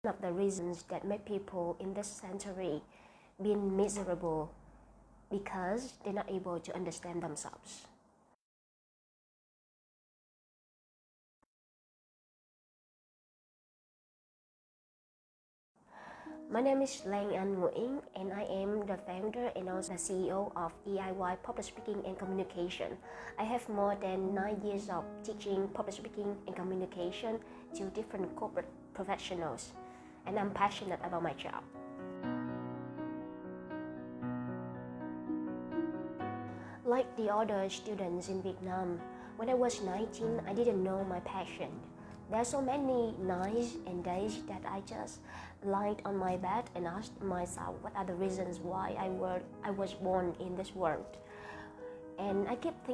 of the reasons that make people in this century being miserable because they're not able to understand themselves. My name is Nguyen, and I am the founder and also the CEO of EIY Public Speaking and Communication. I have more than 9 years of teaching public speaking and communication to different corporate professionals, and I'm passionate about my job. Like the other students in Vietnam, when I was 19, I didn't know my passion. There are so many nights and days that I just lied on my bed and asked myself what are the reasons why I was born in this world. And I kept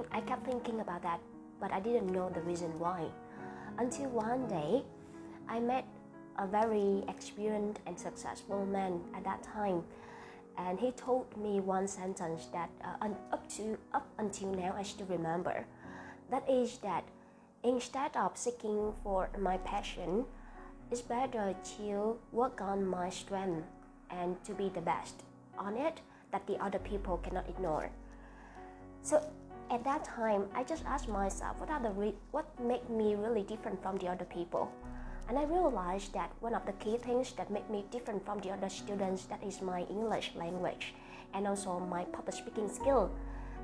thinking about that, but I didn't know the reason why. Until one day, I met a very experienced and successful man at that time. And he told me one sentence that up until now I still remember. That is that instead of seeking for my passion, it's better to work on my strength and to be the best on it that the other people cannot ignore. So at that time, I just asked myself, what made me really different from the other people? And I realized that one of the key things that made me different from the other students, that is my English language and also my public speaking skill.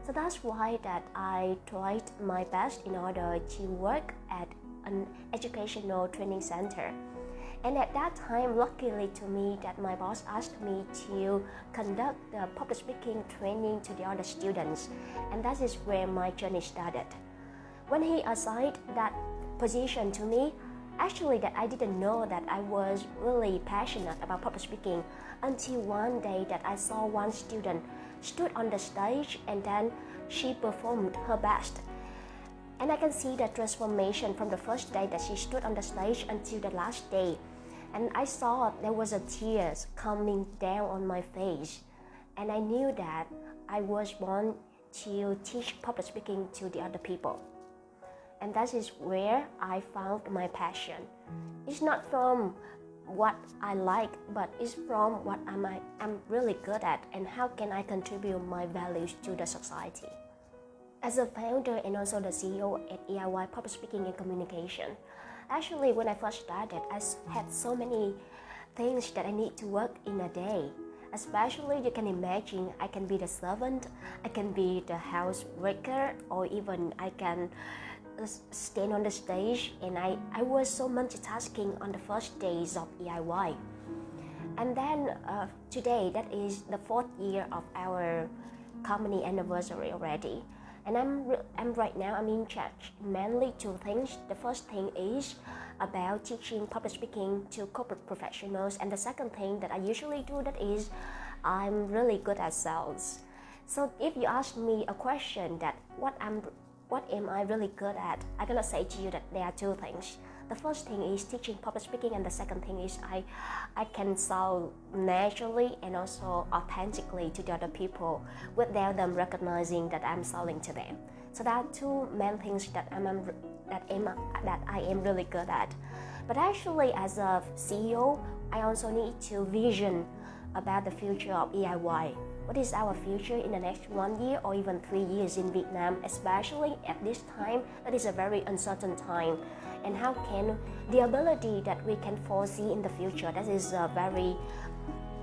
So that's why that I tried my best in order to work at an educational training center. And at that time, luckily to me, that my boss asked me to conduct the public speaking training to the other students. And that is where my journey started. When he assigned that position to me, actually that I didn't know that I was really passionate about public speaking until one day that I saw one student stood on the stage and then she performed her best. And I can see the transformation from the first day that she stood on the stage until the last day. And I saw there was a tears coming down on my face. And I knew that I was born to teach public speaking to the other people. And that is where I found my passion. It's not from what I like, but it's from what I'm really good at and how can I contribute my values to the society. As a founder and also the CEO at EIY Public Speaking and Communication, actually when I first started, I had so many things that I need to work in a day. Especially, you can imagine, I can be the servant, I can be the house worker, or even I can stand on the stage, and I was so multitasking on the first days of EIY. And then today, that is the 4th year of our company anniversary already. And I'm right now, I'm in charge mainly 2 things. The first thing is about teaching public speaking to corporate professionals, and the second thing that I usually do, that is I'm really good at sales. So if you ask me a question that what am I really good at, I'm gonna say to you that there are 2 things. The first thing is teaching public speaking, and the second thing is I can sell naturally and also authentically to the other people without them recognizing that I'm selling to them. So there are 2 main things that I am really good at. But actually, as a CEO, I also need to vision about the future of EIY. What is our future in the next 1 year or even 3 years in Vietnam, especially at this time that is a very uncertain time? And how can the ability that we can foresee in the future, that is a very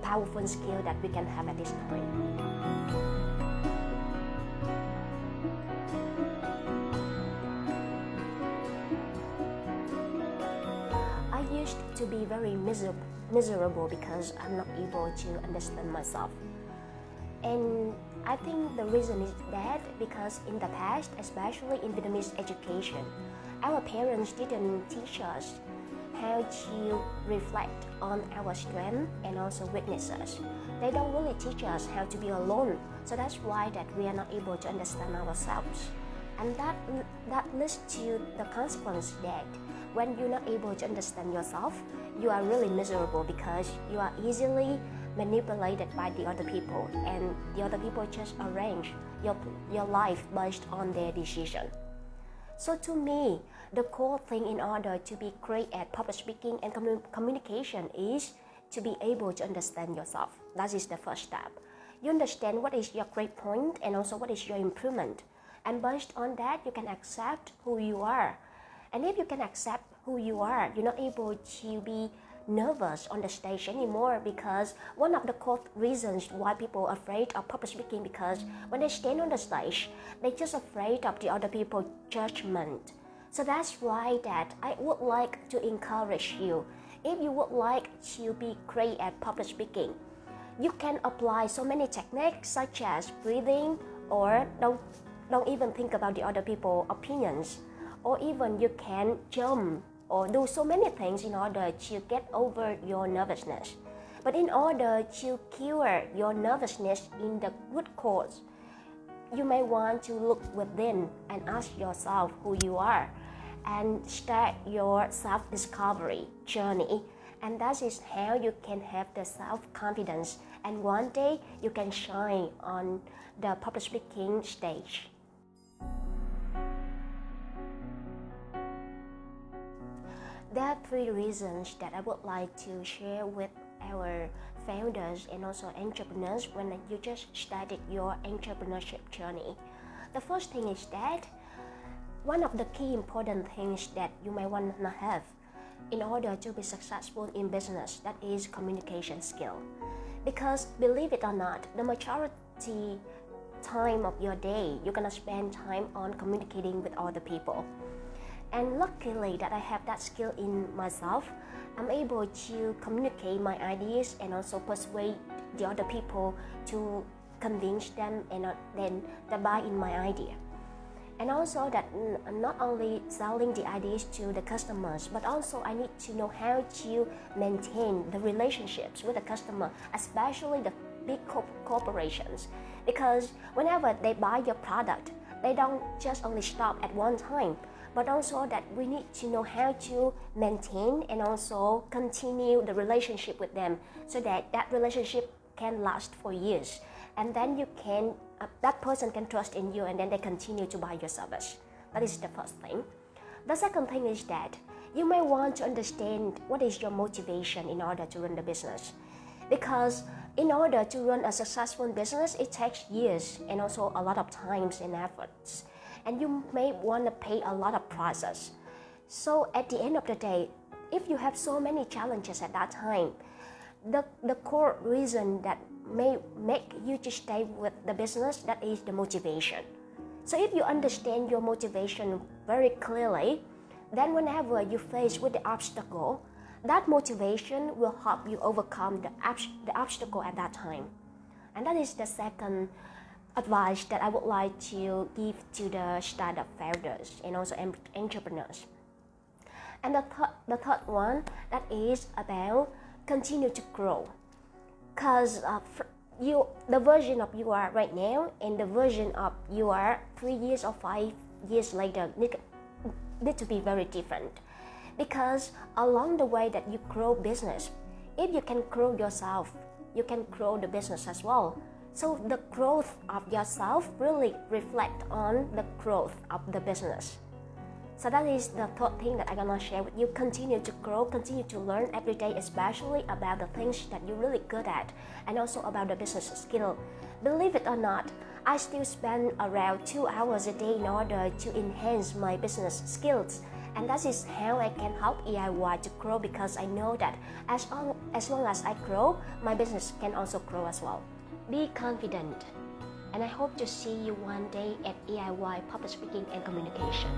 powerful skill that we can have at this time. I used to be very miserable because I'm not able to understand myself. And I think the reason is that because in the past, especially in Vietnamese education, our parents didn't teach us how to reflect on our strengths and also weaknesses. They don't really teach us how to be alone. So that's why that we are not able to understand ourselves. And that leads to the consequence that when you're not able to understand yourself, you are really miserable because you are easily manipulated by the other people, and the other people just arrange your life based on their decision. So to me, the core thing in order to be great at public speaking and communication is to be able to understand yourself. That is the first step. You understand what is your great point and also what is your improvement. And based on that, you can accept who you are. And if you can accept who you are, you're not able to be nervous on the stage anymore, because one of the core reasons why people are afraid of public speaking, because when they stand on the stage, they're just afraid of the other people's judgment. So that's why that I would like to encourage you. If you would like to be great at public speaking, you can apply so many techniques such as breathing, or don't even think about the other people's opinions, or even you can jump or do so many things in order to get over your nervousness. But in order to cure your nervousness in the good cause, you may want to look within and ask yourself who you are and start your self-discovery journey. And that is how you can have the self-confidence, and one day you can shine on the public speaking stage. There are 3 reasons that I would like to share with our founders and also entrepreneurs when you just started your entrepreneurship journey. The first thing is that one of the key important things that you may want to have in order to be successful in business, that is communication skill. Because believe it or not, the majority time of your day, you're gonna spend time on communicating with other people. And luckily that I have that skill in myself, I'm able to communicate my ideas and also persuade the other people to convince them and then they buy in my idea. And also that I'm not only selling the ideas to the customers, but also I need to know how to maintain the relationships with the customer, especially the big corporations. Because whenever they buy your product, they don't just only stop at one time, but also that we need to know how to maintain and also continue the relationship with them, so that that relationship can last for years. And then you can, that person can trust in you, and then they continue to buy your service. That is the first thing. The second thing is that you may want to understand what is your motivation in order to run the business. Because in order to run a successful business, it takes years and also a lot of times and efforts. And you may want to pay a lot of prices. So at the end of the day, if you have so many challenges at that time, the core reason that may make you to stay with the business, that is the motivation. So if you understand your motivation very clearly, then whenever you face with the obstacle, that motivation will help you overcome the obstacle at that time. And that is the second advice that I would like to give to the startup founders and also entrepreneurs. And the third one, that is about continue to grow. Because the version of you are right now and the version of you are 3 years or 5 years later need to be very different. Because along the way that you grow business, if you can grow yourself, you can grow the business as well. So the growth of yourself really reflects on the growth of the business. So that is the third thing that I'm gonna share with you. Continue to grow, continue to learn every day, especially about the things that you're really good at and also about the business skill. Believe it or not, I still spend around 2 hours a day in order to enhance my business skills. And that is how I can help EIY to grow, because I know that as long as I grow, my business can also grow as well. Be confident, and I hope to see you one day at EIY Public Speaking and Communication.